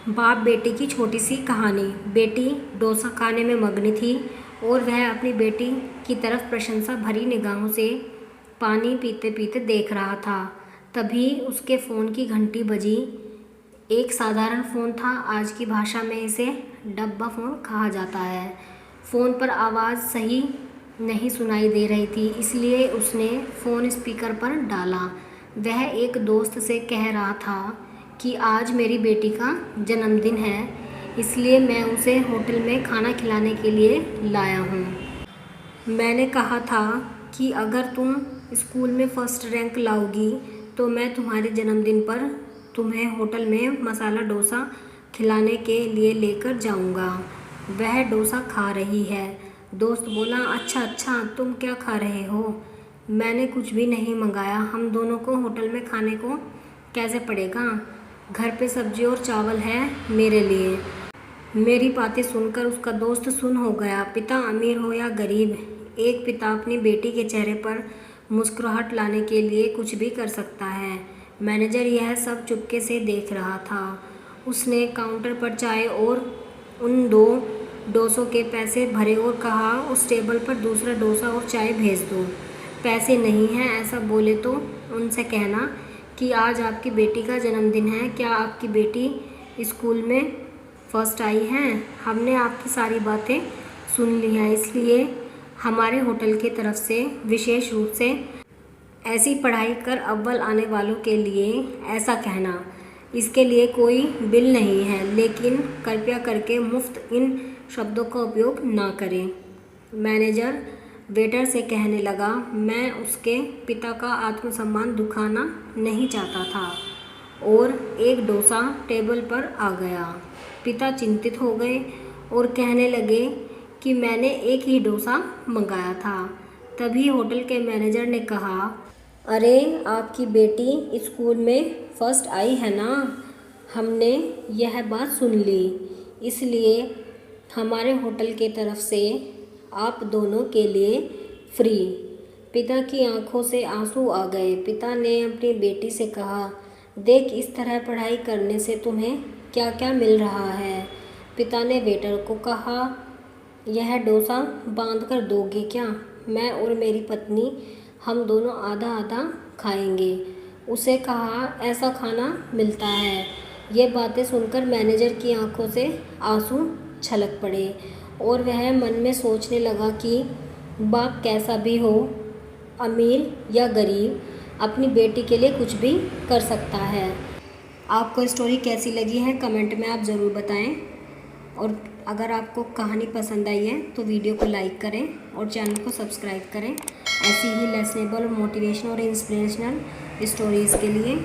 बाप बेटी की छोटी सी कहानी। बेटी डोसा खाने में मग्न थी और वह अपनी बेटी की तरफ प्रशंसा भरी निगाहों से पानी पीते पीते देख रहा था। तभी उसके फ़ोन की घंटी बजी। एक साधारण फ़ोन था, आज की भाषा में इसे डब्बा फ़ोन कहा जाता है। फ़ोन पर आवाज़ सही नहीं सुनाई दे रही थी, इसलिए उसने फ़ोन स्पीकर पर डाला। वह एक दोस्त से कह रहा था कि आज मेरी बेटी का जन्मदिन है, इसलिए मैं उसे होटल में खाना खिलाने के लिए लाया हूँ। मैंने कहा था कि अगर तुम स्कूल में फर्स्ट रैंक लाओगी तो मैं तुम्हारे जन्मदिन पर तुम्हें होटल में मसाला डोसा खिलाने के लिए लेकर जाऊंगा। वह डोसा खा रही है। दोस्त बोला, अच्छा अच्छा, तुम क्या खा रहे हो? मैंने कुछ भी नहीं मंगाया, हम दोनों को होटल में खाने को कैसे पड़ेगा? घर पे सब्जी और चावल है मेरे लिए। मेरी बातें सुनकर उसका दोस्त सुन्न हो गया। पिता अमीर हो या गरीब, एक पिता अपनी बेटी के चेहरे पर मुस्कुराहट लाने के लिए कुछ भी कर सकता है। मैनेजर यह सब चुपके से देख रहा था। उसने काउंटर पर चाय और उन 2 डोसों के पैसे भरे और कहा, उस टेबल पर दूसरा डोसा और चाय भेज दो। पैसे नहीं हैं ऐसा बोले तो उनसे कहना कि आज आपकी बेटी का जन्मदिन है, क्या आपकी बेटी स्कूल में फर्स्ट आई हैं? हमने आपकी सारी बातें सुन ली हैं, इसलिए हमारे होटल की तरफ से विशेष रूप से ऐसी पढ़ाई कर अव्वल आने वालों के लिए ऐसा कहना। इसके लिए कोई बिल नहीं है, लेकिन कृपया करके मुफ्त इन शब्दों का उपयोग ना करें। मैनेजर वेटर से कहने लगा, मैं उसके पिता का आत्मसम्मान दुखाना नहीं चाहता था, और एक डोसा टेबल पर आ गया। पिता चिंतित हो गए और कहने लगे कि मैंने एक ही डोसा मंगाया था। तभी होटल के मैनेजर ने कहा, अरे आपकी बेटी स्कूल में फर्स्ट आई है ना? हमने यह बात सुन ली, इसलिए हमारे होटल के तरफ से आप दोनों के लिए फ्री। पिता की आंखों से आंसू आ गए। पिता ने अपनी बेटी से कहा, देख, इस तरह पढ़ाई करने से तुम्हें क्या क्या मिल रहा है। पिता ने वेटर को कहा, यह डोसा बांध कर दोगे क्या? मैं और मेरी पत्नी हम दोनों आधा आधा खाएंगे। उसे कहा, ऐसा खाना मिलता है। ये बातें सुनकर मैनेजर की आंखों से आंसू छलक पड़े और वह मन में सोचने लगा कि बाप कैसा भी हो, अमीर या गरीब, अपनी बेटी के लिए कुछ भी कर सकता है। आपको स्टोरी कैसी लगी है कमेंट में आप ज़रूर बताएं, और अगर आपको कहानी पसंद आई है तो वीडियो को लाइक करें और चैनल को सब्सक्राइब करें ऐसी ही लेसनेबल, मोटिवेशनल और इंस्पिरेशनल स्टोरीज़ के लिए।